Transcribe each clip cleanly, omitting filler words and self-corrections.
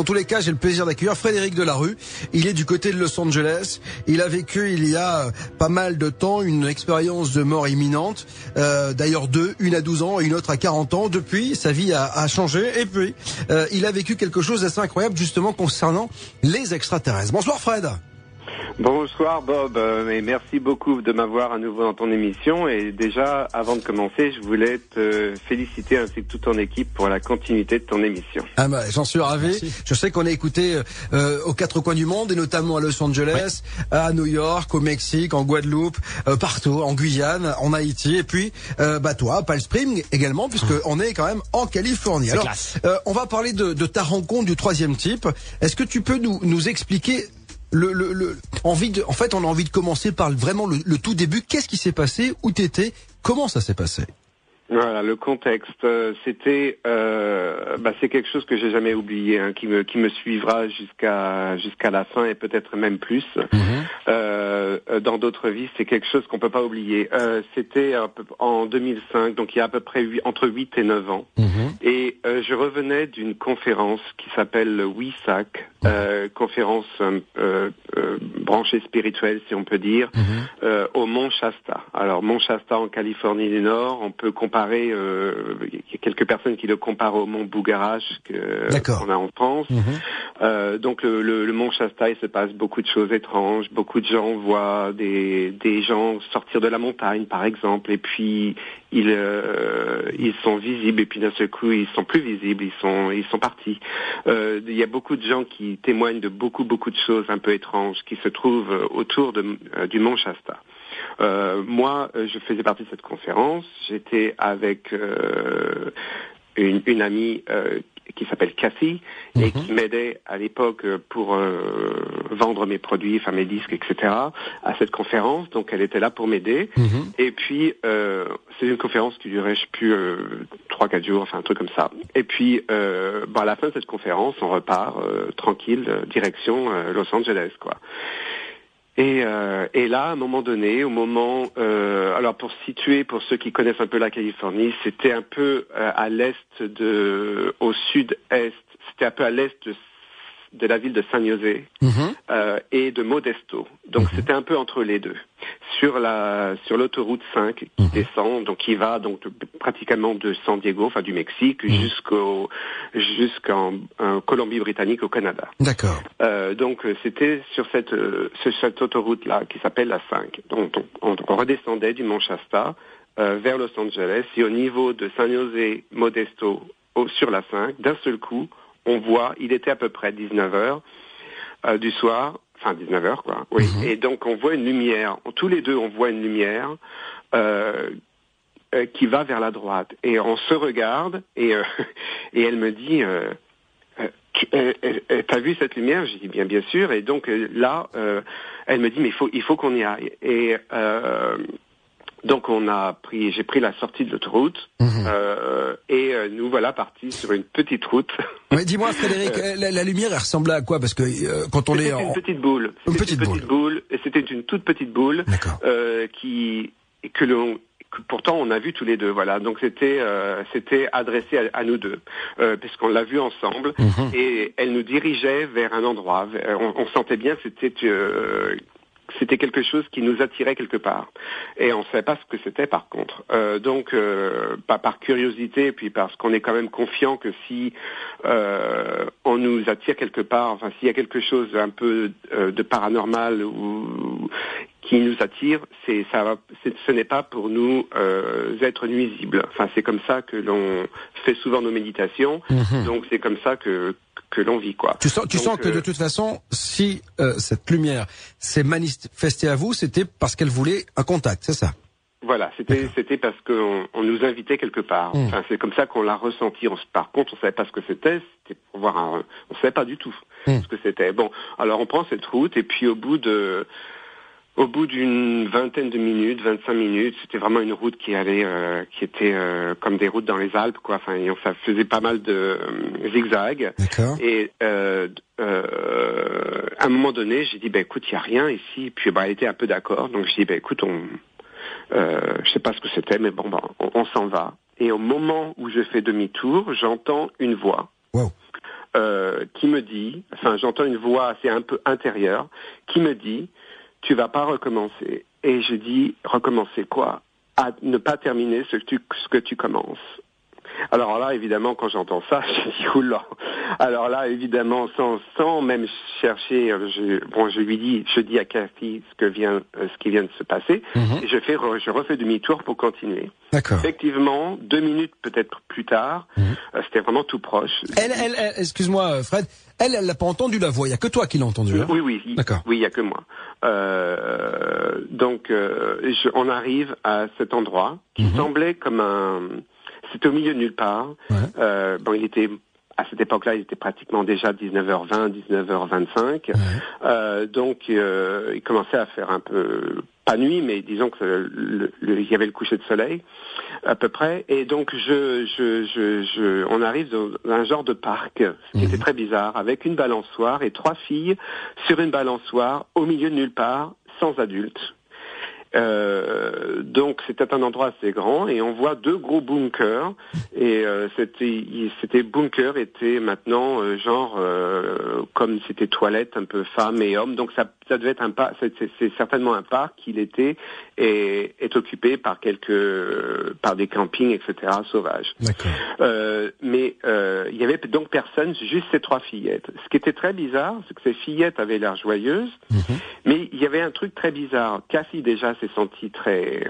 Dans tous les cas, j'ai le plaisir d'accueillir Frédéric Delarue. Il est du côté de Los Angeles. Il a vécu il y a pas mal de temps une expérience de mort imminente. D'ailleurs deux, une à 12 ans et une autre à 40 ans. Depuis, sa vie a changé. Et puis, il a vécu quelque chose d'assez incroyable justement concernant les extraterrestres. Bonsoir Fred. Bonsoir Bob, et merci beaucoup de m'avoir à nouveau dans ton émission. Et déjà, avant de commencer, je voulais te féliciter ainsi que toute ton équipe pour la continuité de ton émission. Ah bah, j'en suis ravi. Merci. Je sais qu'on est écouté aux quatre coins du monde, et notamment à Los Angeles, à New York, au Mexique, en Guadeloupe, partout, en Guyane, en Haïti, et puis toi, à Palm Springs également, puisque on est quand même en Californie. Alors, on va parler de ta rencontre du troisième type. Est-ce que tu peux nous expliquer en fait, on a envie de commencer par vraiment le tout début. Qu'est-ce qui s'est passé? Où t'étais? Comment ça s'est passé? Voilà, le contexte, c'était, c'est quelque chose que j'ai jamais oublié, qui me suivra jusqu'à la fin et peut-être même plus. Dans d'autres vies, c'est quelque chose qu'on peut pas oublier. C'était en 2005, donc il y a à peu près entre 8 et 9 ans. Et je revenais d'une conférence qui s'appelle le WISAC, conférence branchée spirituelle, si on peut dire, au Mont Shasta. Alors, Mont Shasta en Californie du Nord, on peut comparer, il y a quelques personnes qui le comparent au Mont Bougarache qu'on a en France. Donc le Mont Shasta, il se passe beaucoup de choses étranges. Beaucoup de gens voient des gens sortir de la montagne, par exemple, et puis ils sont visibles, et puis d'un seul coup ils sont plus visibles, ils sont partis. Il y a beaucoup de gens qui témoignent de beaucoup de choses un peu étranges qui se trouvent autour du Mont Shasta. Moi, je faisais partie de cette conférence. J'étais avec une amie qui s'appelle Cathy et qui m'aidait à l'époque pour vendre mes produits, enfin mes disques, etc. à cette conférence. Donc elle était là pour m'aider. Et puis c'est une conférence qui durait, je sais plus, 3-4 jours, enfin un truc comme ça. Et puis à la fin de cette conférence, on repart tranquille, direction Los Angeles, quoi. Et là, à un moment donné, alors pour situer, pour ceux qui connaissent un peu la Californie, c'était un peu à l'est au sud-est, c'était un peu à l'est de la ville de San José et de Modesto. Donc c'était un peu entre les deux. Sur l'autoroute 5 qui descend, donc qui va donc pratiquement de San Diego, enfin du Mexique, jusqu'en Colombie-Britannique au Canada. D'accord. Donc c'était sur cette autoroute là qui s'appelle la 5. Donc on redescendait du Mont Shasta vers Los Angeles, et au niveau de San José, Modesto, sur la 5, d'un seul coup, on voit, il était à peu près 19h du soir, enfin 19h quoi, oui. Et donc on voit une lumière, tous les deux on voit une lumière qui va vers la droite, et on se regarde, et elle me dit t'as vu cette lumière? J'ai dit bien sûr. Et donc là elle me dit mais il faut qu'on y aille. Et donc j'ai pris la sortie de l'autoroute et nous voilà partis sur une petite route. Mais dis-moi Frédéric, la lumière elle ressemblait à quoi? Parce que quand on est une petite boule. C'était une toute petite boule que pourtant on a vu tous les deux, voilà. Donc c'était adressé à nous deux, puisqu'on l'a vu ensemble, et elle nous dirigeait vers un endroit. On sentait bien que c'était quelque chose qui nous attirait quelque part, et on ne savait pas ce que c'était par contre. Donc, pas par curiosité, puis parce qu'on est quand même confiant que si on nous attire quelque part, enfin s'il y a quelque chose un peu de paranormal ou qui nous attire, ce n'est pas pour nous être nuisible. Enfin, c'est comme ça que l'on fait souvent nos méditations. Donc c'est comme ça que l'on vit, quoi. Tu sens que de toute façon, si cette lumière s'est manifestée à vous, c'était parce qu'elle voulait un contact, c'est ça? Voilà, c'était parce qu'on nous invitait quelque part. Enfin, c'est comme ça qu'on l'a ressenti. Par contre, on savait pas ce que c'était. C'était pour voir on savait pas du tout ce que c'était. Bon, alors on prend cette route, et puis au bout d'une vingtaine de minutes, 25 minutes, c'était vraiment une route qui était comme des routes dans les Alpes, quoi. Enfin, ça faisait pas mal de zigzags. D'accord. Et à un moment donné, j'ai dit écoute, il y a rien ici. Puis elle était un peu d'accord. Donc je dis écoute, je sais pas ce que c'était, mais on s'en va. Et au moment où je fais demi-tour, j'entends une voix. Wow. qui me dit, enfin j'entends une voix assez un peu intérieure qui me dit tu vas pas recommencer. Et je dis recommencer quoi? À ne pas terminer ce que tu commences. Alors là, évidemment, quand j'entends ça, je dis oula. Alors là, évidemment, sans même chercher, je dis à Cathy ce qui vient de se passer, et je refais demi-tour pour continuer. D'accord. Effectivement, 2 minutes peut-être plus tard, c'était vraiment tout proche. Excuse-moi, Fred, elle l'a pas entendu la voix. Il y a que toi qui l'as entendu. Hein? Oui. D'accord. Oui, il y a que moi. Donc, on arrive à cet endroit qui semblait comme c'était au milieu de nulle part. Ouais. Il était à cette époque-là, il était pratiquement déjà 19h20, 19h25. Ouais. Donc, il commençait à faire un peu pas nuit, mais disons que il y avait le coucher de soleil à peu près. Et donc, on arrive dans un genre de parc, ce qui était très bizarre, avec une balançoire et 3 filles sur une balançoire au milieu de nulle part, sans adultes. Donc c'était un endroit assez grand et on voit 2 gros bunkers et c'était bunker était maintenant comme c'était toilette un peu femmes et hommes, donc ça devait être un parc, c'est certainement un parc qui l'était et est occupé par des campings, etc. sauvages. Mais il y avait donc personne, juste ces 3 fillettes. Ce qui était très bizarre, c'est que ces fillettes avaient l'air joyeuses, mais il y avait un truc très bizarre. Cassie déjà s'est sentie très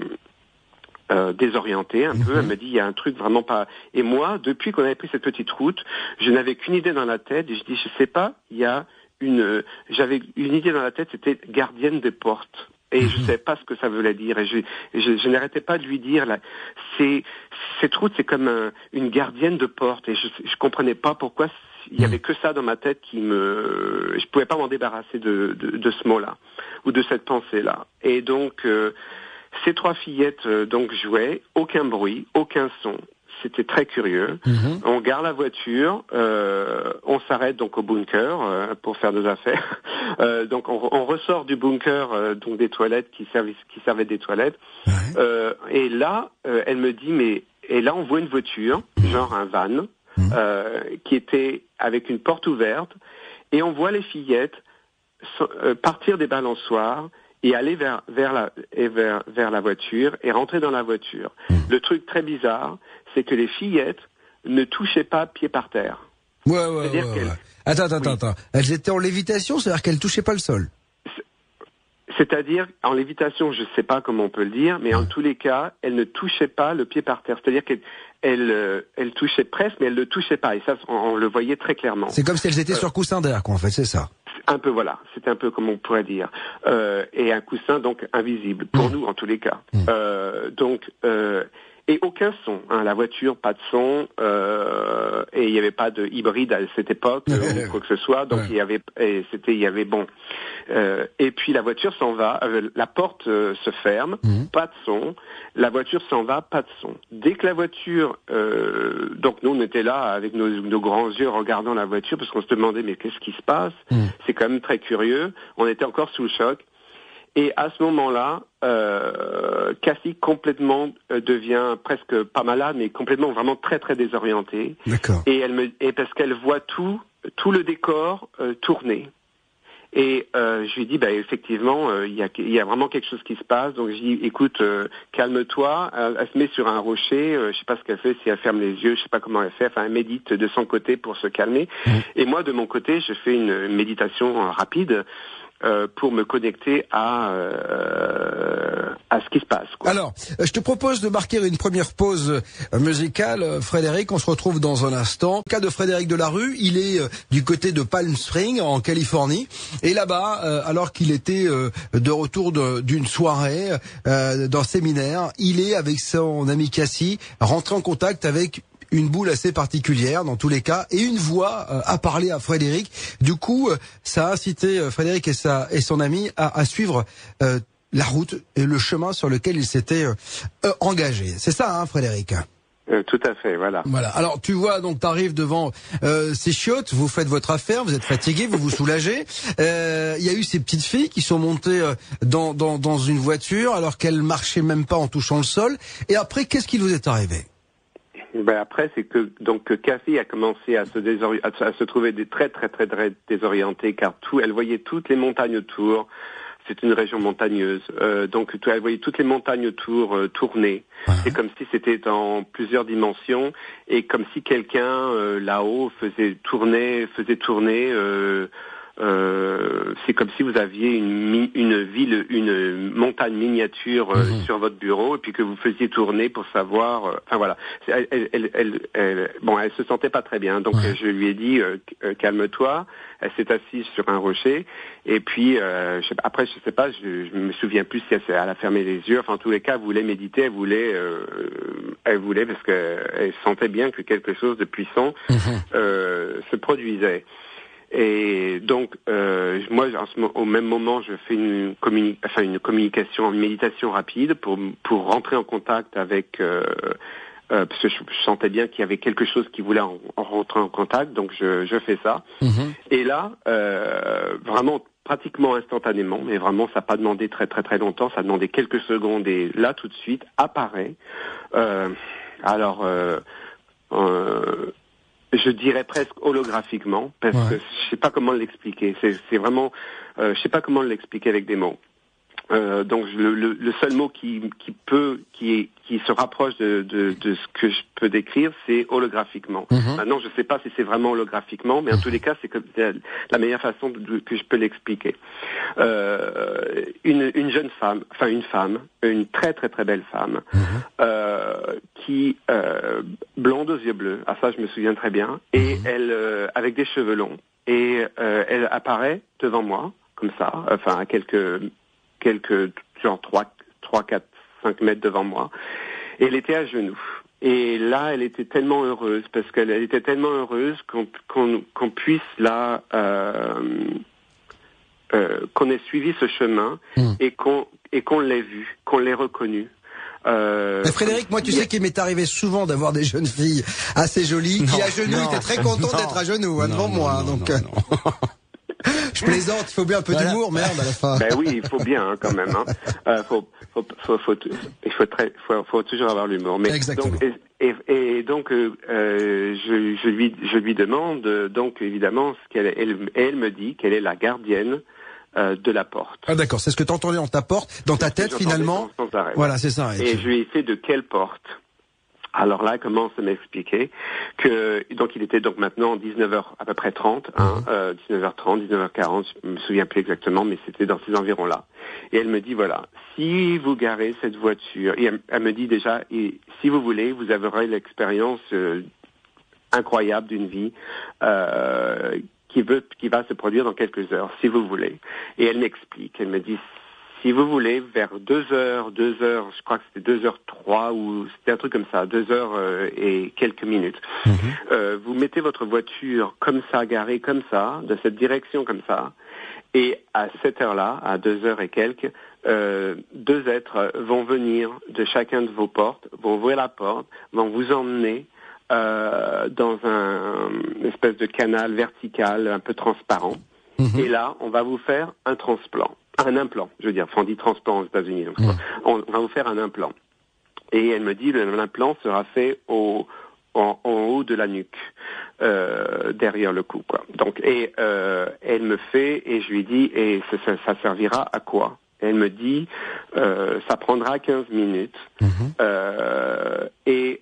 désorientée un peu. Elle me dit il y a un truc vraiment pas. Et moi, depuis qu'on avait pris cette petite route, je n'avais qu'une idée dans la tête et je dis je sais pas, j'avais une idée dans la tête, c'était gardienne des portes. Et je savais pas ce que ça voulait dire. Et je n'arrêtais pas de lui dire, là, cette route, c'est comme une gardienne de porte. Et je comprenais pas pourquoi il y avait que ça dans ma tête je pouvais pas m'en débarrasser de ce mot-là, ou de cette pensée-là. Et donc, ces 3 fillettes, donc, jouaient, aucun bruit, aucun son. C'était très curieux. On gare la voiture, on s'arrête donc au bunker pour faire nos affaires. Donc on ressort du bunker, donc des toilettes qui servaient des toilettes. Et là, elle me dit et là on voit une voiture, genre un van, qui était avec une porte ouverte, et on voit les fillettes partir des balançoires et aller vers la voiture et rentrer dans la voiture. Le truc très bizarre, c'est que les fillettes ne touchaient pas pied par terre. Ouais. Attends. Elles étaient en lévitation, c'est-à-dire qu'elles touchaient pas le sol. C'est-à-dire, en lévitation, je sais pas comment on peut le dire, mais en tous les cas, elles ne touchaient pas le pied par terre. C'est-à-dire qu'elles touchaient presque, mais elles ne le touchaient pas. Et ça, on le voyait très clairement. C'est comme si elles étaient sur coussin d'air, quoi, en fait, c'est ça. Un peu, voilà. C'était un peu comme on pourrait dire. Et un coussin, donc, invisible. Pour nous, en tous les cas. Et aucun son, hein, la voiture, pas de son, et il n'y avait pas de hybride à cette époque, ou quoi que ce soit, donc et puis la voiture s'en va, la porte se ferme, pas de son, la voiture s'en va, pas de son. Dès que la voiture, donc nous on était là avec nos grands yeux regardant la voiture, parce qu'on se demandait mais qu'est-ce qui se passe? C'est quand même très curieux, on était encore sous le choc. Et à ce moment-là, Cassie complètement devient presque pas malade, mais complètement vraiment très très désorientée. D'accord. Et parce qu'elle voit tout le décor tourner. Et je lui dis effectivement il y a vraiment quelque chose qui se passe. Donc je dis écoute calme-toi. Elle se met sur un rocher. Je sais pas ce qu'elle fait, si elle ferme les yeux, je sais pas comment elle fait. Enfin elle médite de son côté pour se calmer. Et moi de mon côté je fais une méditation rapide. Pour me connecter à ce qui se passe, quoi. Alors, je te propose de marquer une première pause musicale, Frédéric. On se retrouve dans un instant. Le cas de Frédéric Delarue, il est du côté de Palm Springs, en Californie. Et là-bas, alors qu'il était de retour d'une soirée d'un séminaire, il est, avec son ami Cassie, rentré en contact avec une boule assez particulière dans tous les cas, et une voix a parlé à Frédéric. Du coup, ça a incité Frédéric et son ami à suivre la route et le chemin sur lequel ils s'étaient engagés. C'est ça, hein, Frédéric? Tout à fait, voilà. Voilà. Alors, tu vois, donc, t'arrives devant ces chiottes, vous faites votre affaire, vous êtes fatigué, vous vous soulagez. Il y a eu ces petites filles qui sont montées dans une voiture alors qu'elles marchaient même pas en touchant le sol. Et après, qu'est-ce qui vous est arrivé? Ben après, c'est que donc Cathy a commencé à se trouver très désorientée, car elle voyait toutes les montagnes autour. C'est une région montagneuse, donc elle voyait toutes les montagnes autour tourner. C'est comme si c'était en plusieurs dimensions, et comme si quelqu'un là-haut faisait tourner. C'est comme si vous aviez une montagne miniature sur votre bureau, et puis que vous faisiez tourner pour savoir. Enfin voilà. Elle se sentait pas très bien, donc je lui ai dit calme-toi. Elle s'est assise sur un rocher, et puis après je sais pas, je me souviens plus si elle a fermé les yeux. Enfin en tous les cas, elle voulait méditer, elle voulait parce qu'elle sentait bien que quelque chose de puissant se produisait. Et donc, moi, au même moment, je fais une communication, une méditation rapide pour rentrer en contact avec, parce que je sentais bien qu'il y avait quelque chose qui voulait en rentrer en contact, donc je fais ça. Et là, vraiment pratiquement instantanément, mais vraiment, ça n'a pas demandé très longtemps, ça a demandé quelques secondes, et là, tout de suite, apparaît. Je dirais presque holographiquement, parce que je sais pas comment l'expliquer. C'est vraiment, je sais pas comment l'expliquer avec des mots. Donc le seul mot qui se rapproche de ce que je peux décrire, c'est holographiquement. Maintenant, je sais pas si c'est vraiment holographiquement, mais en tous les cas, c'est la meilleure façon que je peux l'expliquer. Une jeune femme, une très belle femme, qui blonde aux yeux bleus. Ah ça, je me souviens très bien. Et elle, avec des cheveux longs, et elle apparaît devant moi comme ça, enfin à quelques genre 3, 4, 5 mètres devant moi. Et elle était à genoux. Et là, elle était tellement heureuse, parce qu'elle était tellement heureuse qu'on puisse là, qu'on ait suivi ce chemin et qu'on l'ait vu, qu'on l'ait reconnu. Frédéric, moi tu sais qu'il m'est arrivé souvent d'avoir des jeunes filles assez jolies qui à genoux étaient très contentes d'être à genoux devant moi. Donc je plaisante, il faut bien un peu d'humour, merde à la fin. Ben oui, il faut bien quand même. Faut toujours avoir l'humour. Mais exactement. Donc, je lui demande donc évidemment ce elle me dit qu'elle est la gardienne de la porte. Ah d'accord, c'est ce que t'entendais dans ta porte, dans ta tête finalement. Sans arrêt. Voilà, c'est ça. Et je lui ai fait de quelle porte. Alors là, elle commence à m'expliquer que, donc il était donc maintenant 19h à peu près 30, 19h30, 19h40, je me souviens plus exactement, mais c'était dans ces environs-là. Et elle me dit, voilà, si vous garez cette voiture, et elle me dit déjà, et si vous voulez, vous aurez l'expérience incroyable d'une vie, qui va se produire dans quelques heures, si vous voulez. Et elle m'explique, elle me dit, si vous voulez, vers 2h, je crois que c'était 2h03 ou c'était un truc comme ça, 2h et quelques minutes. Vous mettez votre voiture comme ça, garée comme ça, de cette direction comme ça, et à cette heure-là, à 2h et quelques, 2 êtres vont venir de chacun de vos portes, vont ouvrir la porte, vont vous emmener dans une espèce de canal vertical un peu transparent. Et là, on va vous faire un implant, je veux dire. Enfin, on dit transplant aux États-Unis. Donc on va vous faire un implant. Et elle me dit, l'implant sera fait en haut de la nuque, derrière le cou, quoi. Donc, elle me fait, et je lui dis, et ça servira à quoi? Et elle me dit, ça prendra 15 minutes. Et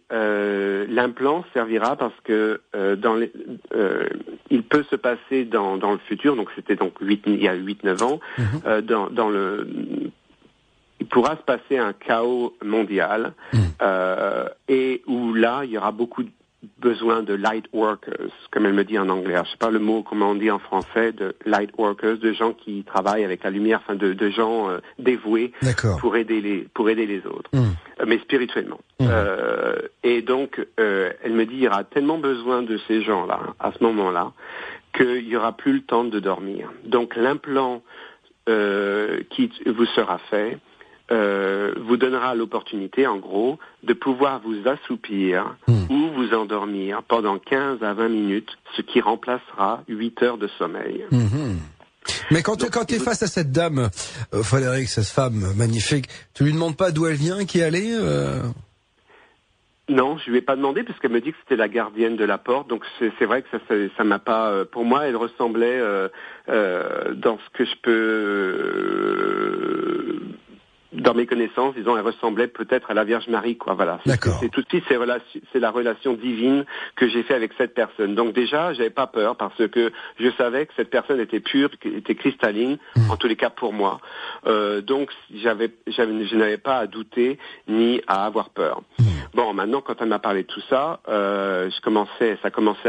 l'implant servira parce que il peut se passer dans le futur, donc c'était donc il y a 8-9 ans, il pourra se passer un chaos mondial, et où là, il y aura beaucoup besoin de light workers, comme elle me dit en anglais. Alors, je sais pas le mot, comment on dit en français, de light workers, de gens qui travaillent avec la lumière, enfin de gens dévoués pour aider les autres, mais spirituellement. Et donc, elle me dit, il y aura tellement besoin de ces gens-là, à ce moment-là, qu'il y aura plus le temps de dormir. Donc, l'implant qui vous sera fait vous donnera l'opportunité, en gros, de pouvoir vous assoupir ou vous endormir pendant 15 à 20 minutes, ce qui remplacera 8 heures de sommeil. Mais quand tu es face à cette dame, Frédéric, cette femme magnifique, tu lui demandes pas d'où elle vient, qui elle est Non, je lui ai pas demandé parce qu'elle me dit que c'était la gardienne de la porte. Donc c'est vrai que ça m'a pas. Pour moi, elle ressemblait dans ce que je peux. Dans mes connaissances, disons, elle ressemblait peut-être à la Vierge Marie, quoi. Voilà. D'accord. C'est tout de suite, c'est la relation divine que j'ai fait avec cette personne. Donc déjà, j'avais pas peur parce que je savais que cette personne était pure, était cristalline, en tous les cas pour moi. Donc je n'avais pas à douter ni à avoir peur. Bon, maintenant, quand elle m'a parlé de tout ça, ça commençait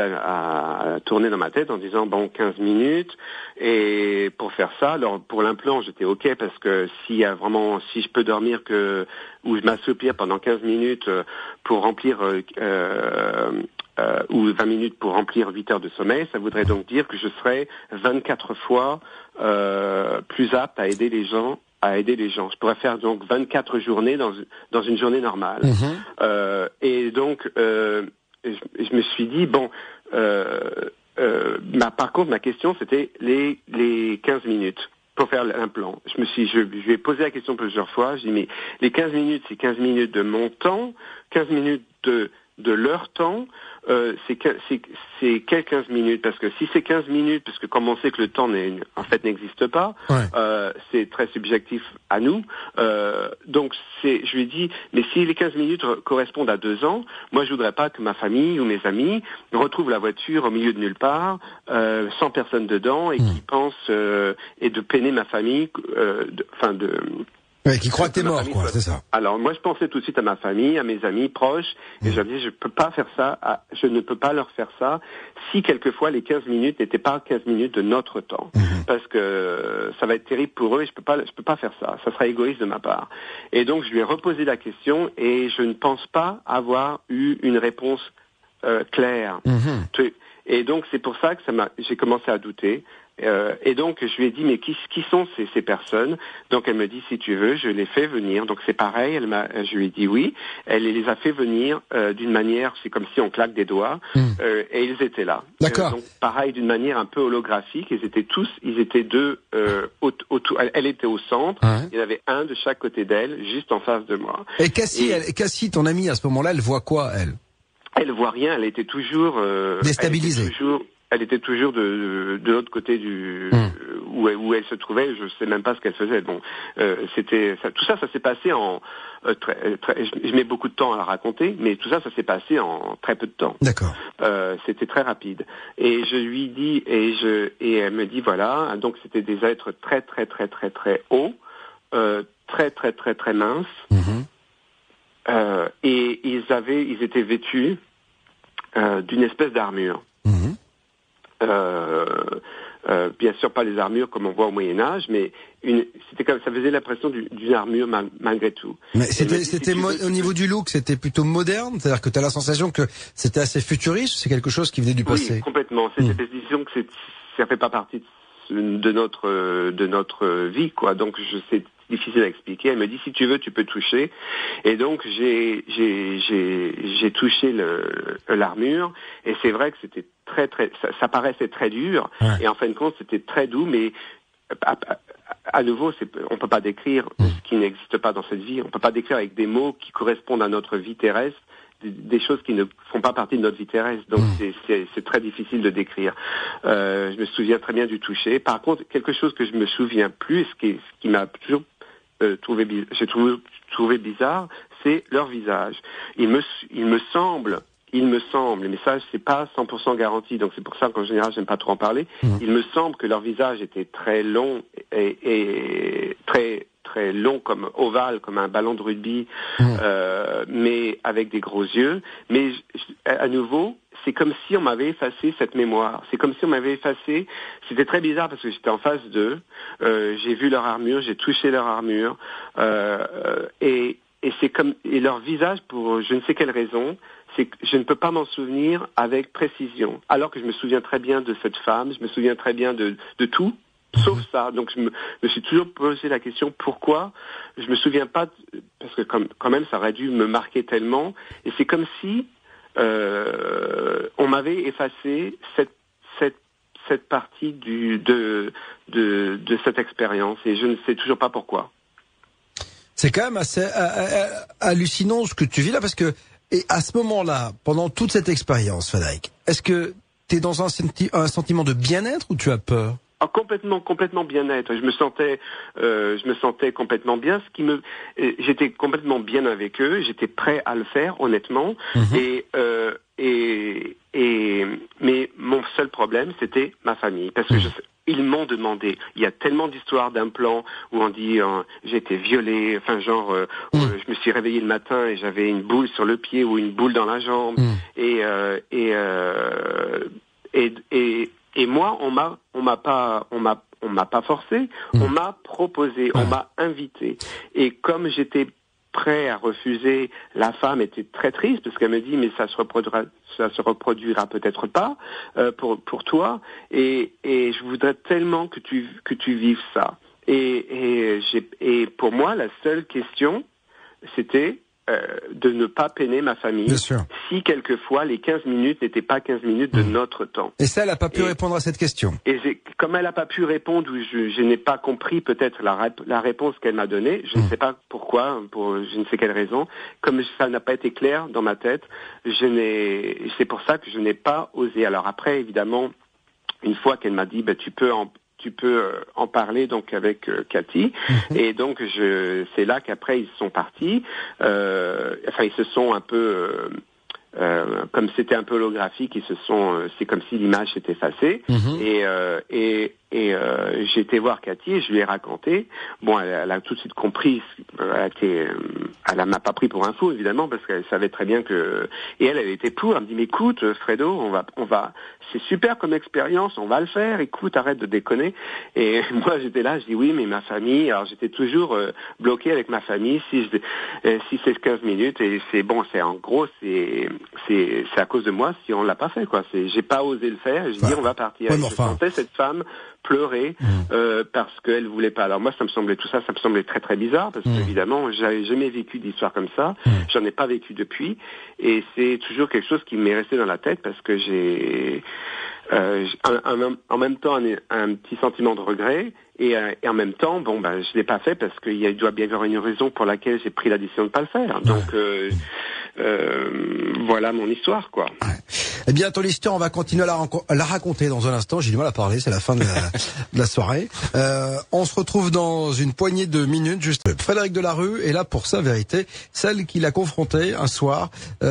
à tourner dans ma tête en disant 15 minutes. Et pour faire ça, alors pour l'implant, j'étais ok parce que si je peux dormir ou je m'assoupir pendant 15 minutes pour remplir ou 20 minutes pour remplir 8 heures de sommeil, ça voudrait donc dire que je serais 24 fois plus apte à aider les gens. Je pourrais faire donc 24 journées dans une journée normale. Et donc, je me suis dit, par contre, ma question, c'était les 15 minutes pour faire l'implant. Je lui ai posé la question plusieurs fois. Je dis, mais les 15 minutes, c'est 15 minutes de mon temps, 15 minutes de leur temps, c'est quelles 15 minutes? Parce que si c'est 15 minutes, parce que comme on sait que le temps n'existe pas, c'est très subjectif à nous, donc je lui ai dit, mais si les 15 minutes correspondent à 2 ans, moi je voudrais pas que ma famille ou mes amis retrouvent la voiture au milieu de nulle part, sans personne dedans, et qui pensent, et de peiner ma famille, Ouais, qui croit que t'es mort, quoi, c'est ça. Alors, moi, je pensais tout de suite à ma famille, à mes amis proches, et je me disais, je ne peux pas leur faire ça si quelquefois les 15 minutes n'étaient pas 15 minutes de notre temps. Parce que ça va être terrible pour eux et je peux pas faire ça. Ça sera égoïste de ma part. Et donc, je lui ai reposé la question et je ne pense pas avoir eu une réponse, claire. Et donc, c'est pour ça que j'ai commencé à douter. Et donc je lui ai dit mais qui sont ces personnes? Donc elle me dit si tu veux je les fais venir. Donc c'est pareil, je lui ai dit oui. Elle les a fait venir d'une manière, c'est comme si on claque des doigts, et ils étaient là. D'accord. Donc pareil d'une manière un peu holographique. Ils étaient deux. Elle était au centre. Il y en avait un de chaque côté d'elle, juste en face de moi. Et Cassie, ton amie à ce moment-là, elle voit quoi Elle voit rien. Elle était toujours déstabilisée. Elle était toujours de l'autre côté où elle se trouvait. Je sais même pas ce qu'elle faisait. Bon, tout ça s'est passé en je mets beaucoup de temps à la raconter, mais tout ça s'est passé en très peu de temps. D'accord. C'était très rapide. Et je lui dis et elle me dit voilà. Donc c'était des êtres très très très très très hauts, très très très très minces. Et ils étaient vêtus d'une espèce d'armure. Bien sûr pas les armures comme on voit au Moyen-Âge, mais ça faisait l'impression d'une armure malgré tout. Mais c'était au niveau du look, c'était plutôt moderne, c'est-à-dire que tu as la sensation que c'était assez futuriste, c'est quelque chose qui venait du passé. Oui, complètement. Disons que ça fait pas partie de notre vie, quoi. Donc c'est difficile à expliquer. Elle me dit si tu veux tu peux toucher. Et donc j'ai touché l'armure et c'est vrai que c'était très très ça paraissait très dur et en fin de compte c'était très doux, mais à nouveau on peut pas décrire ce qui n'existe pas dans cette vie. On peut pas décrire avec des mots qui correspondent à notre vie terrestre des choses qui ne font pas partie de notre vie terrestre. Donc c'est très difficile de décrire. Je me souviens très bien du toucher. Par contre, quelque chose que je me souviens plus, ce qui m'a toujours trouvé bizarre, c'est leur visage. Il me semble, mais ça c'est pas 100% garanti, donc c'est pour ça qu'en général j'aime pas trop en parler. Il me semble que leur visage était très long et très très long, comme ovale, comme un ballon de rugby, mais avec des gros yeux. Mais à nouveau, c'est comme si on m'avait effacé cette mémoire. C'est comme si on m'avait effacé. C'était très bizarre parce que j'étais en face d'eux. J'ai vu leur armure, j'ai touché leur armure, et leur visage, pour je ne sais quelle raison, c'est que je ne peux pas m'en souvenir avec précision. Alors que je me souviens très bien de cette femme, je me souviens très bien de tout. Sauf ça. Donc je me suis toujours posé la question pourquoi je me souviens pas, parce que quand même ça aurait dû me marquer tellement. Et c'est comme si on m'avait effacé cette partie de cette expérience, et je ne sais toujours pas pourquoi. C'est quand même assez hallucinant ce que tu vis là, parce que Et à ce moment-là, pendant toute cette expérience, Frédéric, est-ce que tu es dans un sentiment de bien-être ou tu as peur? Ah, complètement bien-être. Je me sentais complètement bien. J'étais complètement bien avec eux. J'étais prêt à le faire, honnêtement. Mais mon seul problème, c'était ma famille, parce que ils m'ont demandé. Il y a tellement d'histoires d'implants où on dit j'ai été violée, enfin je me suis réveillé le matin et j'avais une boule sur le pied ou une boule dans la jambe. Et moi, on m'a pas forcé, on m'a proposé, on m'a invité. Et comme j'étais prêt à refuser, la femme était très triste parce qu'elle me dit mais ça se reproduira peut-être pas pour toi. Et je voudrais tellement que tu vives ça. Et pour moi, la seule question, c'était de ne pas peiner ma famille. Bien sûr. Si quelquefois les 15 minutes n'étaient pas 15 minutes de notre temps. Et ça, elle n'a pas pu répondre à cette question. Et comme elle n'a pas pu répondre, ou je n'ai pas compris peut-être la réponse qu'elle m'a donnée, je ne sais pas pourquoi, pour je ne sais quelle raison, comme ça n'a pas été clair dans ma tête, c'est pour ça que je n'ai pas osé. Alors après, évidemment, une fois qu'elle m'a dit, tu peux en parler donc avec Cathy, et donc c'est là qu'après ils sont partis. Ils se sont un peu comme c'était un peu holographique, c'est comme si l'image s'était effacée. Et j'ai été voir Cathy et je lui ai raconté. Bon, elle a tout de suite compris. Elle m'a pas pris pour un fou, évidemment, parce qu'elle savait très bien que. Et elle était pour. Elle me dit, mais écoute, Fredo, on va. C'est super comme expérience, on va le faire. Écoute, arrête de déconner. Et moi, j'étais là, je dis oui, mais ma famille. Alors, j'étais toujours bloqué avec ma famille. Si c'est 15 minutes, et c'est en gros, c'est à cause de moi si on l'a pas fait, quoi. J'ai pas osé le faire. J'ai dit on va partir. Je sentais cette femme pleurer parce qu'elle voulait pas. Alors moi, ça me semblait très très bizarre parce qu'évidemment, j'avais jamais vécu d'histoire comme ça. J'en ai pas vécu depuis, et c'est toujours quelque chose qui m'est resté dans la tête parce que j'ai en même temps un petit sentiment de regret et en même temps, je l'ai pas fait parce qu'il doit bien y avoir une raison pour laquelle j'ai pris la décision de pas le faire. Donc voilà mon histoire, quoi. Ouais. Eh bien, ton histoire, on va continuer à la raconter dans un instant. J'ai du mal à parler, c'est la fin de la soirée. On se retrouve dans une poignée de minutes. Juste, Frédéric Delarue est là pour sa vérité, celle qu'il a confrontée un soir à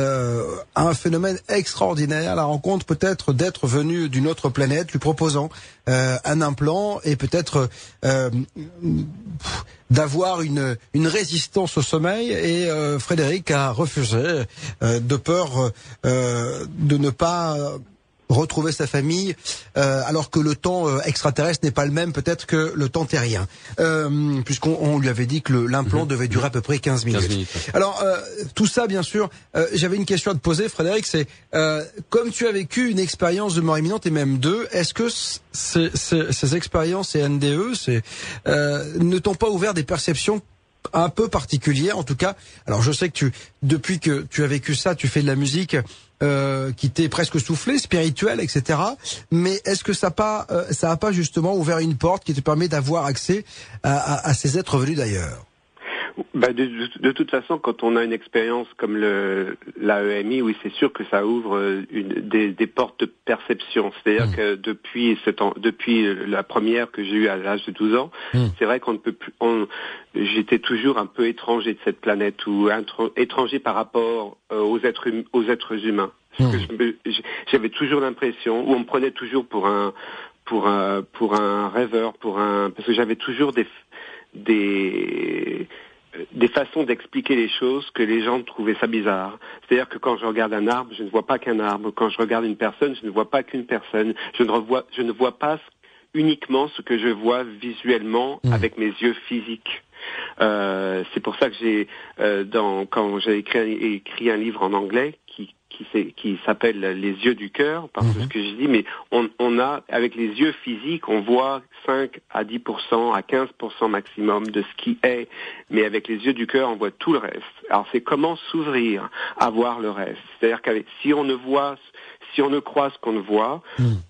un phénomène extraordinaire, la rencontre peut-être d'être venu d'une autre planète, lui proposant un implant et peut-être d'avoir une résistance au sommeil, et Frédéric a refusé de peur de ne pas retrouver sa famille alors que le temps extraterrestre n'est pas le même peut-être que le temps terrien, puisqu'on lui avait dit que l'implant devait durer à peu près 15 minutes. 15 minutes. Alors tout ça, bien sûr, j'avais une question à te poser, Frédéric, c'est comme tu as vécu une expérience de mort imminente et même deux, est-ce que ces expériences et NDE ne t'ont pas ouvert des perceptions un peu particulière, en tout cas? Alors je sais que depuis que tu as vécu ça, tu fais de la musique qui t'est presque soufflée, spirituelle, etc. Mais est-ce que ça a pas justement ouvert une porte qui te permet d'avoir accès à ces êtres venus d'ailleurs? De toute façon, quand on a une expérience comme l'AEMI, oui, c'est sûr que ça ouvre des portes de perception. C'est-à-dire que depuis la première que j'ai eue à l'âge de 12 ans, c'est vrai qu'on ne peut plus. J'étais toujours un peu étranger de cette planète, ou étranger par rapport aux êtres humains. Parce que j'avais toujours l'impression, ou on me prenait toujours pour un rêveur, parce que j'avais toujours des façons d'expliquer les choses que les gens trouvaient ça bizarre. C'est-à-dire que quand je regarde un arbre, je ne vois pas qu'un arbre. Quand je regarde une personne, je ne vois pas qu'une personne. Je ne vois pas uniquement ce que je vois visuellement avec mes yeux physiques. C'est pour ça que quand j'ai écrit un livre en anglais qui s'appelle Les yeux du cœur, parce que ce que j'ai dit, mais on a, avec les yeux physiques, on voit 5 à 10%, à 15% maximum de ce qui est, mais avec les yeux du cœur, on voit tout le reste. Alors c'est comment s'ouvrir à voir le reste. C'est-à-dire que si si on ne croit ce qu'on ne voit,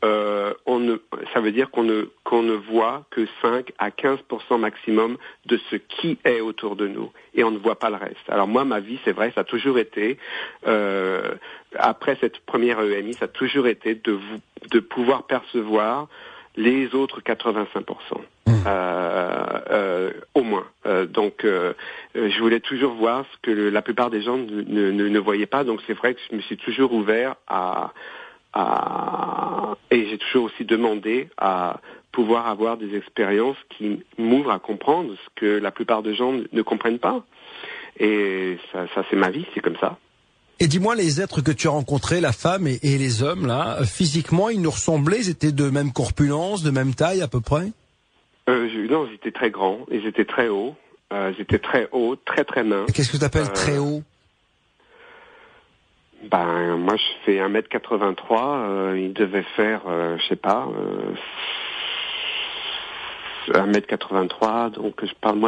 ça veut dire qu'on ne voit que 5 à 15% maximum de ce qui est autour de nous, et on ne voit pas le reste. Alors moi, ma vie, c'est vrai, ça a toujours été, après cette première EMI, ça a toujours été de pouvoir percevoir les autres 85%. Au moins. Donc, je voulais toujours voir ce que la plupart des gens ne voyaient pas. Donc, c'est vrai que je me suis toujours ouvert et j'ai toujours aussi demandé à pouvoir avoir des expériences qui m'ouvrent à comprendre ce que la plupart des gens ne comprennent pas. Et ça c'est ma vie, c'est comme ça. Et dis-moi, les êtres que tu as rencontrés, la femme et les hommes, là, physiquement, ils nous ressemblaient, ils étaient de même corpulence, de même taille à peu près? Non, ils étaient très grands, ils étaient très hauts, très très minces. Qu'est-ce que tu appelles très haut? Ben, moi je fais 1m83, il devait faire, je sais pas, 1m83, donc je parle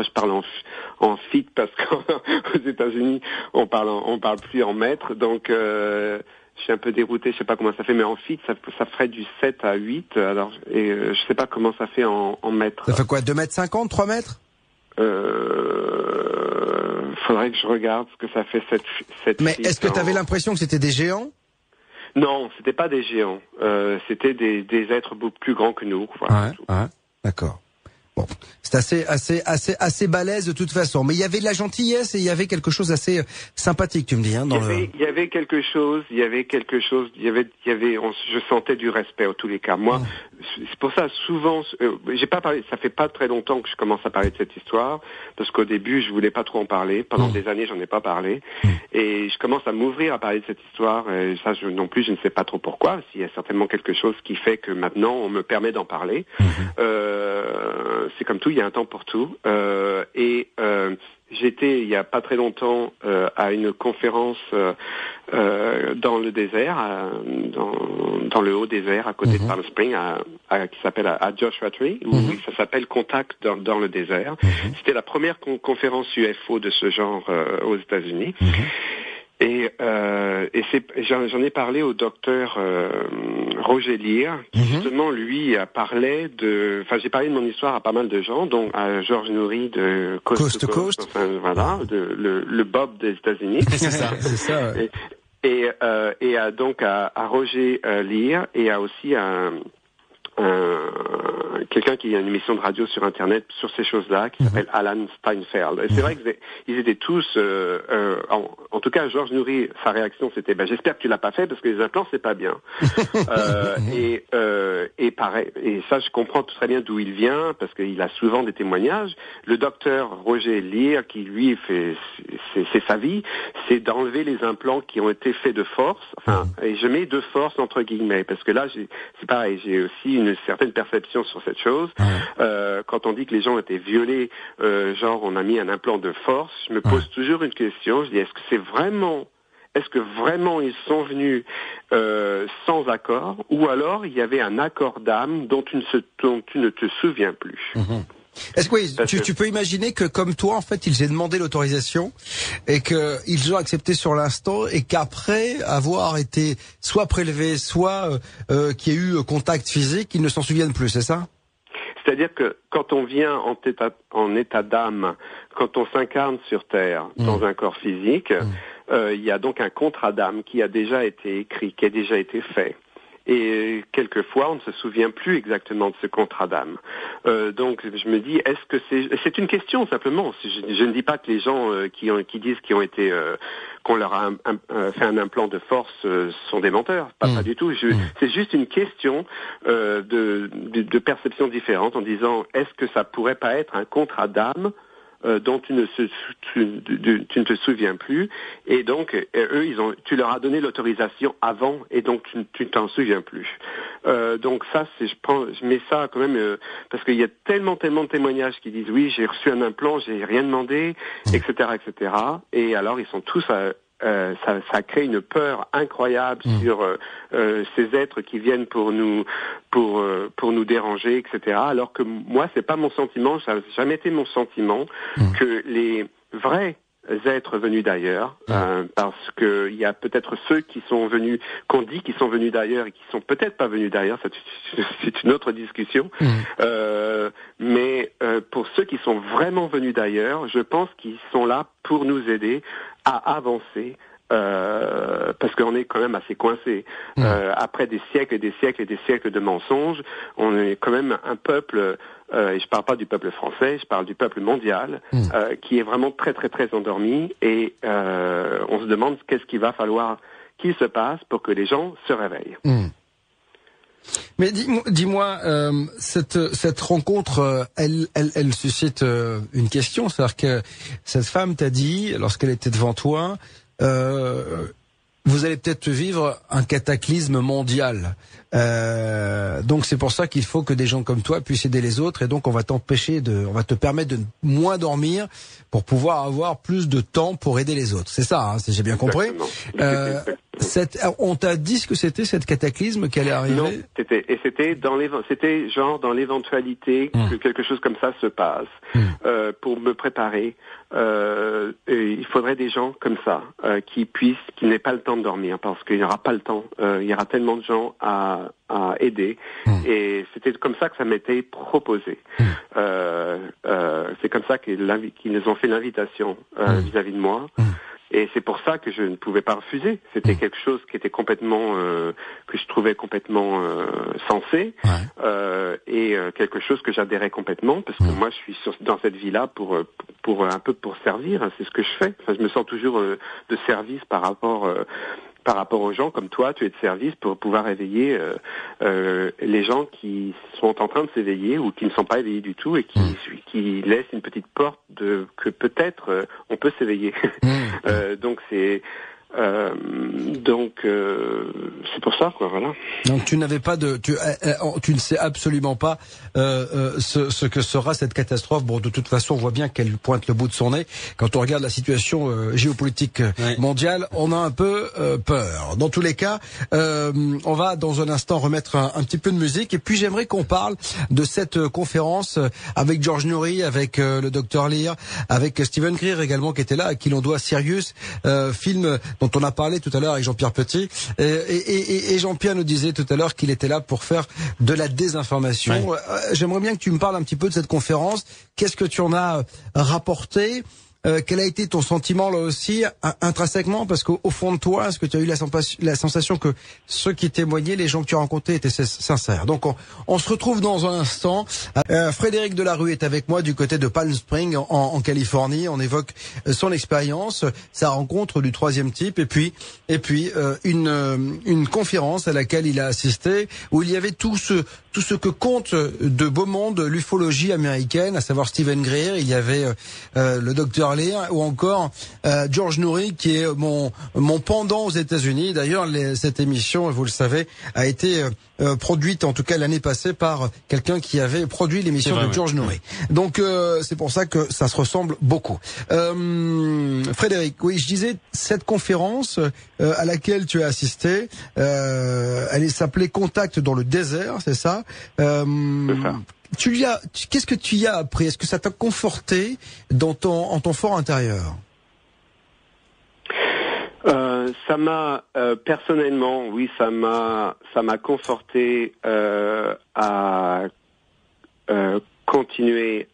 en feet parce qu'aux États-Unis on parle plus en mètres, donc je suis un peu dérouté, je sais pas comment ça fait, mais en feet ça ferait du 7 à 8, alors je sais pas comment ça fait en mètres. Ça fait quoi, 2m50, 3 mètres? Faudrait que je regarde ce que ça fait 7 Mais est-ce que tu avais l'impression que c'était des géants? Non, c'était pas des géants, c'était des êtres beaucoup plus grands que nous. Voilà, ouais, d'accord. Bon, c'est assez balèze de toute façon. Mais il y avait de la gentillesse et il y avait quelque chose d'assez sympathique, tu me dis, hein, il y avait quelque chose, je sentais du respect en tous les cas. Moi, c'est pour ça, souvent, j'ai pas parlé, ça fait pas très longtemps que je commence à parler de cette histoire, parce qu'au début, je voulais pas trop en parler. Pendant des années, j'en ai pas parlé. Et je commence à m'ouvrir à parler de cette histoire, et ça, non plus, je ne sais pas trop pourquoi. S'il y a certainement quelque chose qui fait que maintenant, on me permet d'en parler. C'est comme tout, il y a un temps pour tout. J'étais il y a pas très longtemps à une conférence dans le désert, dans le haut désert à côté de Palm Springs, qui s'appelle à Joshua Tree, où ça s'appelle Contact dans le désert. C'était la première conférence UFO de ce genre aux États-Unis. Et j'en ai parlé au docteur Roger Lear, qui justement lui a parlé j'ai parlé de mon histoire à pas mal de gens, dont à Georges Nourri de Coast to Coast, enfin, voilà, le Bob des États-Unis. c'est ça. Ouais. Et donc à Roger Lear, et aussi à quelqu'un qui a une émission de radio sur Internet sur ces choses-là, qui s'appelle Alan Steinfeld. Et c'est vrai qu'ils étaient tous, en tout cas, Georges Nourri, sa réaction, c'était, j'espère que tu l'as pas fait parce que les implants, c'est pas bien. Et pareil, et ça, je comprends très bien d'où il vient parce qu'il a souvent des témoignages. Le docteur Roger Lear, qui lui c'est sa vie, c'est d'enlever les implants qui ont été faits de force. Enfin, et je mets de force entre guillemets parce que là, c'est pareil, j'ai aussi une certaine perception sur cette chose. Quand on dit que les gens ont été violés, genre on a mis un implant de force, je me pose toujours une question, je dis est-ce que vraiment ils sont venus sans accord, ou alors il y avait un accord d'âme dont tu ne te souviens plus. Est-ce que tu peux imaginer que comme toi, en fait, ils aient demandé l'autorisation et qu'ils ont accepté sur l'instant et qu'après avoir été soit prélevés, soit qu'il y ait eu contact physique, ils ne s'en souviennent plus, c'est ça? C'est-à-dire que quand on vient en état d'âme, quand on s'incarne sur Terre dans un corps physique, il y a donc un contrat d'âme qui a déjà été écrit, qui a déjà été fait. Et quelquefois, on ne se souvient plus exactement de ce contrat d'âme. Donc, je me dis, est-ce que c'est une question simplement. Je ne dis pas que les gens qui disent qu'ils ont été, qu'on leur a fait un implant de force sont des menteurs. Pas du tout. C'est juste une question de perception différente en disant, est-ce que ça pourrait pas être un contrat d'âme dont tu ne te souviens plus, et donc eux tu leur as donné l'autorisation avant, et donc tu t'en souviens plus. Donc ça, je mets ça quand même parce qu'il y a tellement de témoignages qui disent oui, j'ai reçu un implant, j'ai rien demandé, etc. Et alors ils sont tous ça crée une peur incroyable sur ces êtres qui viennent pour nous déranger, etc. Alors que moi, c'est pas mon sentiment, ça n'a jamais été mon sentiment que les vrais êtres venus d'ailleurs, parce que il y a peut-être ceux qui sont venus, qu'on dit qu'ils sont venus d'ailleurs et qui sont peut-être pas venus d'ailleurs, c'est une autre discussion. Mais pour ceux qui sont vraiment venus d'ailleurs, je pense qu'ils sont là pour nous aider à avancer. Parce qu'on est quand même assez coincé. Après des siècles et des siècles et des siècles de mensonges, on est quand même un peuple, et je parle pas du peuple français, je parle du peuple mondial, qui est vraiment très très très endormi, et on se demande qu'est-ce qu'il va falloir qu'il se passe pour que les gens se réveillent. Mais dis-moi, cette rencontre, elle suscite une question, c'est-à-dire que cette femme t'a dit, lorsqu'elle était devant toi, vous allez peut-être vivre un cataclysme mondial. Donc c'est pour ça qu'il faut que des gens comme toi puissent aider les autres, et donc on va te permettre de moins dormir pour pouvoir avoir plus de temps pour aider les autres. C'est ça, hein, si j'ai bien compris. On t'a dit ce que c'était cette cataclysme qui allait arriver? Non, c'était genre dans l'éventualité que quelque chose comme ça se passe. Pour me préparer, il faudrait des gens comme ça qui n'aient pas le temps de dormir, parce qu'il n'y aura pas le temps. Il y aura tellement de gens à aider, et c'était comme ça que ça m'était proposé. C'est comme ça qu'ils nous ont fait l'invitation vis-à-vis de moi. Et c'est pour ça que je ne pouvais pas refuser. C'était quelque chose qui était complètement, que je trouvais complètement sensé, et quelque chose que j'adhérais complètement, parce que moi je suis dans cette vie-là pour un peu pour servir. Hein, c'est ce que je fais. Enfin, je me sens toujours de service par rapport aux gens comme toi. Tu es de service pour pouvoir éveiller les gens qui sont en train de s'éveiller ou qui ne sont pas éveillés du tout, et qui laissent une petite porte que peut-être on peut s'éveiller. Donc c'est pour ça, quoi, voilà. Donc tu n'avais pas tu ne sais absolument pas ce que sera cette catastrophe. Bon, de toute façon, on voit bien qu'elle pointe le bout de son nez. Quand on regarde la situation géopolitique mondiale, on a un peu peur. Dans tous les cas, on va dans un instant remettre un petit peu de musique, et puis j'aimerais qu'on parle de cette conférence avec George Noory, avec le Dr Lear, avec Stephen Greer également qui était là, à qui l'on doit Sirius, film dont on a parlé tout à l'heure avec Jean-Pierre Petit, et Jean-Pierre nous disait tout à l'heure qu'il était là pour faire de la désinformation. J'aimerais bien que tu me parles un petit peu de cette conférence. Qu'est-ce que tu en as rapporté? Quel a été ton sentiment là aussi intrinsèquement, parce qu'au fond de toi, est-ce que tu as eu la sensation que ceux qui témoignaient, les gens que tu as rencontrés, étaient sincères? Donc on se retrouve dans un instant. Frédéric Delarue est avec moi du côté de Palm Springs en Californie. On évoque son expérience, sa rencontre du troisième type, et puis une conférence à laquelle il a assisté, où il y avait tout ce que compte de beau monde l'ufologie américaine, à savoir Stephen Greer. Il y avait le docteur Lear, ou encore George Noory, qui est mon pendant aux États-Unis. D'ailleurs, cette émission, vous le savez, a été produite, en tout cas l'année passée, par quelqu'un qui avait produit l'émission de George Noory. Donc c'est pour ça que ça se ressemble beaucoup. Frédéric, oui, je disais, cette conférence à laquelle tu as assisté, elle s'appelait Contact dans le désert, c'est ça? C'est ça. Qu'est-ce que tu y as appris? Est-ce que ça t'a conforté en ton fort intérieur? Ça m'a personnellement, oui, ça m'a conforté à continuer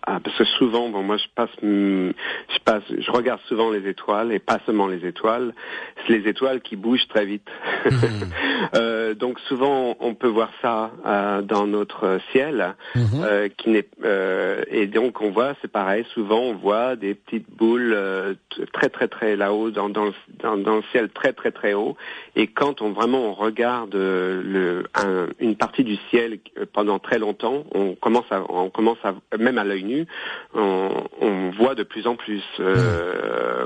parce que souvent, bon, moi je regarde souvent les étoiles, et pas seulement les étoiles, c'est les étoiles qui bougent très vite. Donc souvent on peut voir ça dans notre ciel, qui n'est et donc on voit, c'est pareil, souvent on voit des petites boules très très très là-haut dans le ciel, très très très haut, et quand on regarde une partie du ciel pendant très longtemps, on commence à même à l'œil nu, on voit de plus en plus,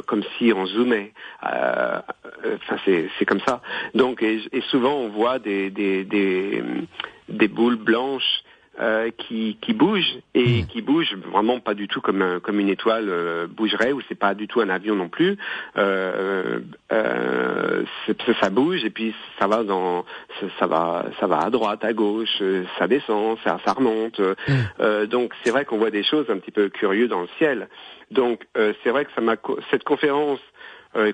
comme si on zoomait. Enfin, c'est comme ça. Donc, et souvent on voit des boules blanches qui bouge et qui bouge vraiment pas du tout comme une étoile bougerait, ou c'est pas du tout un avion non plus. Ça bouge et puis ça va à droite, à gauche, ça descend, ça remonte. Donc c'est vrai qu'on voit des choses un petit peu curieuses dans le ciel. Donc c'est vrai que cette conférence,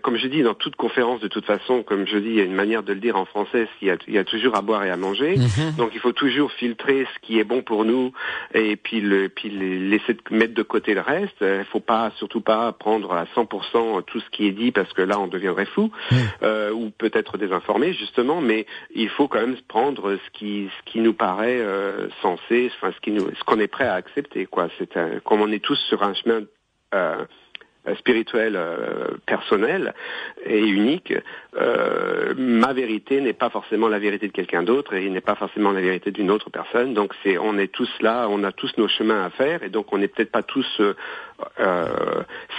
comme je dis, dans toute conférence, de toute façon, comme je dis, il y a une manière de le dire en français, il y a toujours à boire et à manger. Donc il faut toujours filtrer ce qui est bon pour nous et puis laisser mettre de côté le reste. Il faut surtout pas prendre à 100% tout ce qui est dit, parce que là on deviendrait fou, ou peut-être désinformé justement, mais il faut quand même prendre ce qui nous paraît sensé, enfin ce qu'on est prêt à accepter, quoi. Comme on est tous sur un chemin spirituel personnel et unique, ma vérité n'est pas forcément la vérité de quelqu'un d'autre, et il n'est pas forcément la vérité d'une autre personne. Donc on est tous là, on a tous nos chemins à faire, et donc on n'est peut-être pas tous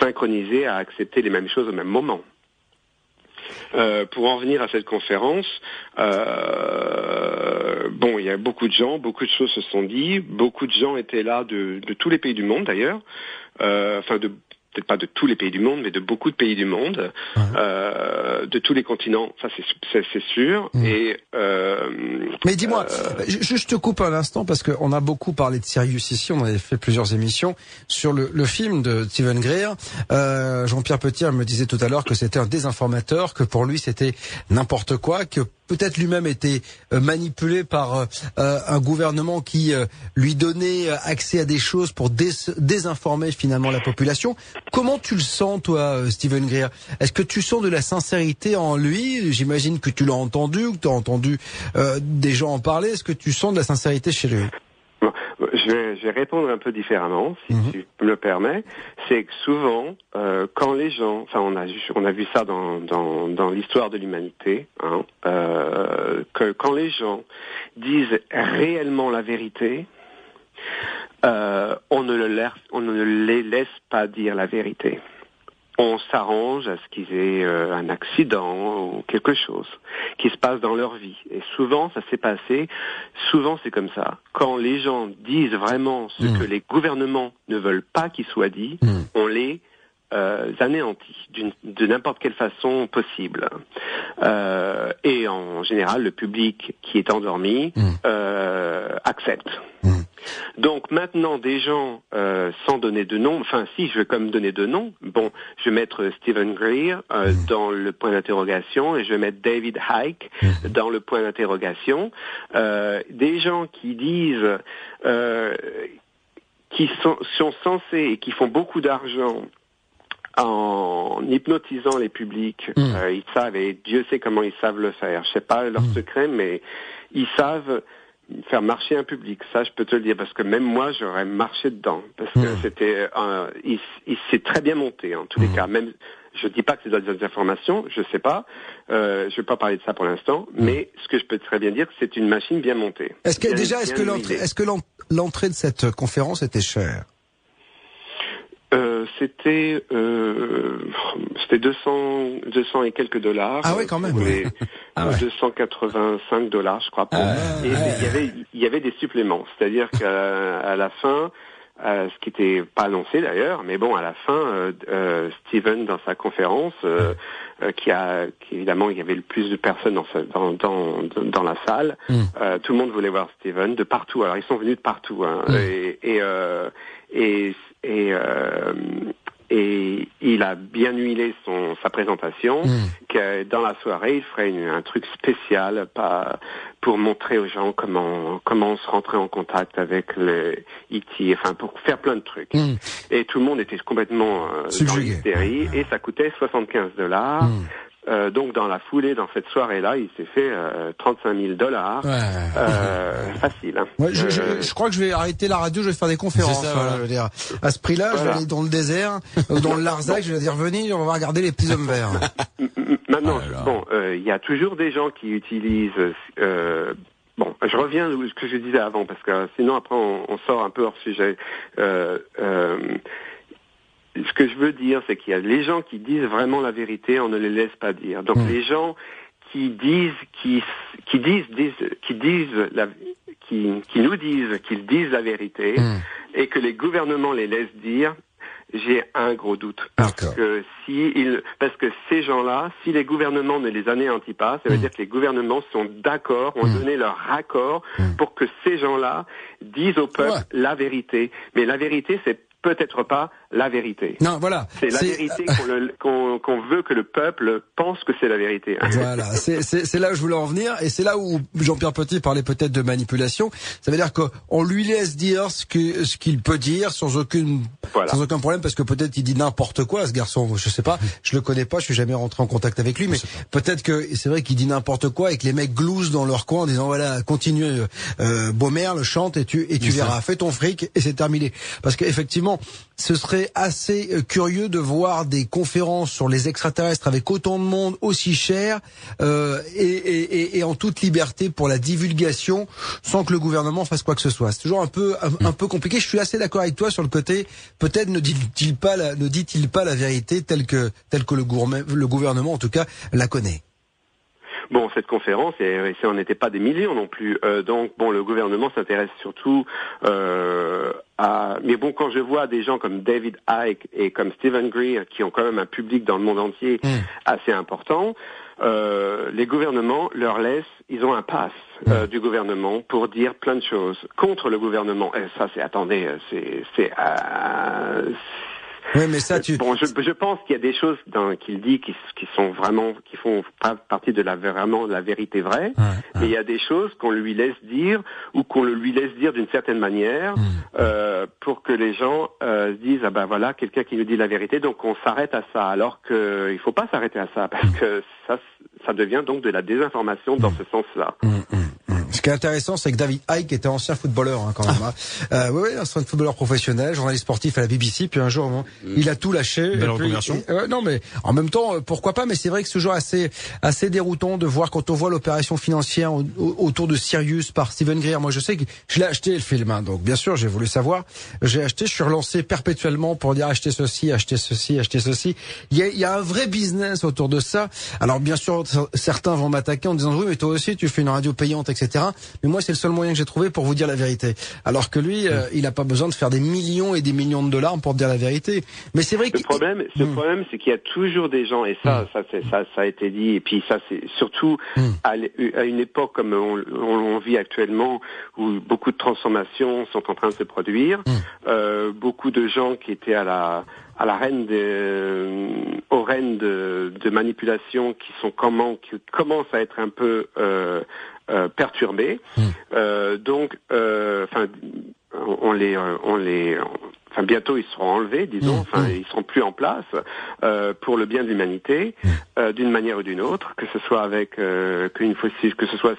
synchronisés à accepter les mêmes choses au même moment. Pour en venir à cette conférence, il y a beaucoup de choses se sont dit, beaucoup de gens étaient là de tous les pays du monde d'ailleurs, peut-être pas de tous les pays du monde, mais de beaucoup de pays du monde, de tous les continents, ça c'est sûr. Et mais dis-moi, je te coupe un instant parce qu'on a beaucoup parlé de Sirius ici, on avait fait plusieurs émissions sur le film de Stephen Greer. Jean-Pierre Petit me disait tout à l'heure que c'était un désinformateur, que pour lui c'était n'importe quoi, que peut-être lui-même était manipulé par un gouvernement qui lui donnait accès à des choses pour désinformer finalement la population. Comment tu le sens, toi, Stephen Greer? Est-ce que tu sens de la sincérité en lui? J'imagine que tu l'as entendu, ou que tu as entendu des gens en parler. Est-ce que tu sens de la sincérité chez lui? Je vais répondre un peu différemment, si tu me le permets. C'est que souvent, quand les gens, enfin on a vu ça dans l'histoire de l'humanité, que quand les gens disent réellement la vérité, on ne les laisse pas dire la vérité. On s'arrange à ce qu'ils aient un accident ou quelque chose qui se passe dans leur vie. Et souvent, ça s'est passé, souvent c'est comme ça. Quand les gens disent vraiment ce que les gouvernements ne veulent pas qu'il soit dit, on les anéantit de n'importe quelle façon possible. Et en général, le public qui est endormi accepte. Donc maintenant, des gens, sans donner de nom, enfin si, je vais quand même donner de nom, je vais mettre Stephen Greer dans le point d'interrogation, et je vais mettre David Icke dans le point d'interrogation. Des gens qui disent, qui sont censés et qui font beaucoup d'argent en hypnotisant les publics, ils savent, et Dieu sait comment ils savent le faire. Je sais pas leur secret, mais ils savent faire marcher un public. Ça, je peux te le dire, parce que même moi, j'aurais marché dedans, parce que c'était, il s'est très bien monté en tous les cas. Même, je dis pas que c'est des informations, je sais pas, je vais pas parler de ça pour l'instant, mais ce que je peux très bien dire, c'est une machine bien montée. Est-ce que l'entrée de cette conférence était chère? C'était 200 et quelques dollars. Ah ouais, quand même. 285 dollars, je crois. Et il y avait des suppléments. C'est-à-dire qu'à la fin, ce qui n'était pas annoncé d'ailleurs, mais bon, à la fin, Stephen, dans sa conférence, qui évidemment, il y avait le plus de personnes dans la salle, tout le monde voulait voir Stephen de partout. Alors, ils sont venus de partout, et il a bien huilé sa présentation, que dans la soirée, il ferait un truc spécial pour montrer aux gens comment on se rentrait en contact avec le E.T., enfin pour faire plein de trucs. Et tout le monde était complètement dans l'hystérie, et ça coûtait 75 dollars. Donc dans la foulée, dans cette soirée-là, il s'est fait 35 000 dollars. Facile. Hein. Ouais, je crois que je vais arrêter la radio, je vais faire des conférences. Ça, voilà. Je veux dire, à ce prix-là, je vais aller dans le désert, ou dans le Larzac, je vais dire venez, on va regarder les petits hommes verts. Maintenant, il y a toujours des gens qui utilisent. Je reviens à ce que je disais avant, parce que sinon après on sort un peu hors sujet. Ce que je veux dire, c'est qu'il y a les gens qui disent vraiment la vérité, on ne les laisse pas dire. Donc les gens qui nous disent qu'ils disent la vérité et que les gouvernements les laissent dire, j'ai un gros doute. Parce que ces gens-là, si les gouvernements ne les anéantissent pas, ça veut dire que les gouvernements sont d'accord, ont donné leur accord pour que ces gens-là disent au peuple la vérité. Mais la vérité, c'est peut-être pas la vérité. Non, voilà. C'est la vérité qu'on veut que le peuple pense que c'est la vérité. Voilà, c'est là où je voulais en venir, et c'est là où Jean-Pierre Petit parlait peut-être de manipulation. Ça veut dire qu'on lui laisse dire ce qu'il peut dire sans aucun problème, parce que peut-être il dit n'importe quoi, ce garçon. Je sais pas, je le connais pas, je suis jamais rentré en contact avec lui, mais peut-être que c'est vrai qu'il dit n'importe quoi et que les mecs glousent dans leur coin en disant voilà, continue, Beaumerle, chante et tu verras, fais ton fric et c'est terminé. Parce qu'effectivement, ce serait assez curieux de voir des conférences sur les extraterrestres avec autant de monde, aussi cher, et en toute liberté pour la divulgation, sans que le gouvernement fasse quoi que ce soit. C'est toujours un peu compliqué. Je suis assez d'accord avec toi sur le côté. Peut-être ne dit-il pas la vérité telle que le gouvernement en tout cas la connaît. Bon, cette conférence, ça n'en était pas des millions non plus. Donc, bon, le gouvernement s'intéresse surtout mais bon, quand je vois des gens comme David Icke et comme Stephen Greer, qui ont quand même un public dans le monde entier assez important, les gouvernements leur laissent, ils ont un pass du gouvernement pour dire plein de choses contre le gouvernement. Et ça, oui, mais ça, Bon, je pense qu'il y a des choses qu'il dit qui font pas partie de la vérité vraie, mais il y a des choses qu'on lui laisse dire ou qu'on lui laisse dire d'une certaine manière pour que les gens se disent ah ben voilà, quelqu'un qui nous dit la vérité, donc on s'arrête à ça, alors que il faut pas s'arrêter à ça, parce que ça devient donc de la désinformation dans ce sens-là. Ce qui est intéressant, c'est que David Icke était ancien footballeur, quand même. Oui, ancien footballeur professionnel, journaliste sportif à la BBC, puis un jour, il a tout lâché. Belle reconversion. Non, mais en même temps, pourquoi pas, mais c'est vrai que c'est toujours assez déroutant de voir quand on voit l'opération financière autour de Sirius par Stephen Greer. Moi, je sais que je l'ai acheté, le film, donc bien sûr, j'ai voulu savoir. J'ai acheté, je suis relancé perpétuellement pour dire acheter ceci, acheter ceci, acheter ceci. Il y a un vrai business autour de ça. Alors, bien sûr, certains vont m'attaquer en disant oui, mais toi aussi, tu fais une radio payante, etc. Mais moi, c'est le seul moyen que j'ai trouvé pour vous dire la vérité. Alors que lui, il n'a pas besoin de faire des millions et des millions de dollars pour dire la vérité. Mais c'est vrai que le problème, c'est qu'il y a toujours des gens, et ça a été dit, et puis ça, c'est surtout à une époque comme on vit actuellement, où beaucoup de transformations sont en train de se produire. Beaucoup de gens qui étaient aux rênes de manipulation qui commencent à être un peu perturbés. Donc, bientôt ils seront enlevés, disons, ils seront plus en place pour le bien de l'humanité, d'une manière ou d'une autre, que ce soit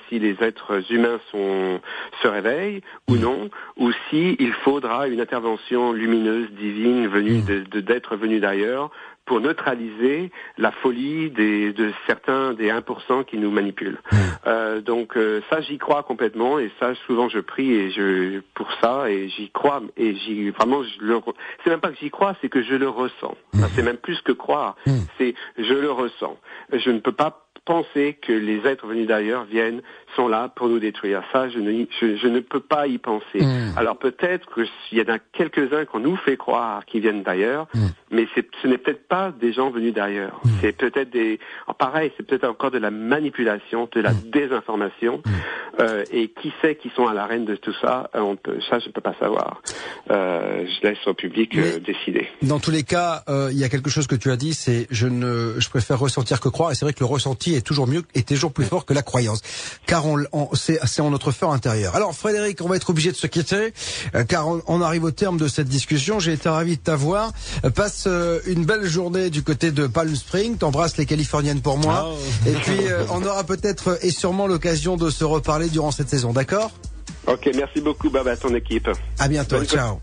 si les êtres humains se réveillent ou non, ou si il faudra une intervention lumineuse, divine, venue d'êtres venus d'ailleurs, pour neutraliser la folie de certains des 1% qui nous manipulent. Donc ça, j'y crois complètement, et ça, souvent je prie pour ça, et j'y crois, et c'est même pas que j'y crois, c'est que je le ressens. C'est même plus que croire, c'est je le ressens. Je ne peux pas penser que les êtres venus d'ailleurs sont là pour nous détruire. Ça, je ne peux pas y penser. Alors peut-être qu'il y en a quelques-uns qu'on nous fait croire qu'ils viennent d'ailleurs, mais ce n'est peut-être pas des gens venus d'ailleurs. C'est peut-être c'est peut-être encore de la manipulation, de la désinformation, et qui sait qui sont à l'arène de tout ça, ça je ne peux pas savoir. Je laisse au public décider. Dans tous les cas, il y a quelque chose que tu as dit, c'est je préfère ressentir que croire, et c'est vrai que le ressenti est toujours mieux et toujours plus fort que la croyance, car c'est en notre fort intérieur. Alors Frédéric, on va être obligé de se quitter, car on arrive au terme de cette discussion. J'ai été ravi de t'avoir. Passe une belle journée du côté de Palm Springs, t'embrasses les Californiennes pour moi, et puis on aura peut-être et sûrement l'occasion de se reparler durant cette saison, d'accord ? Ok, merci beaucoup, Baba, à ton équipe. À bientôt, ciao.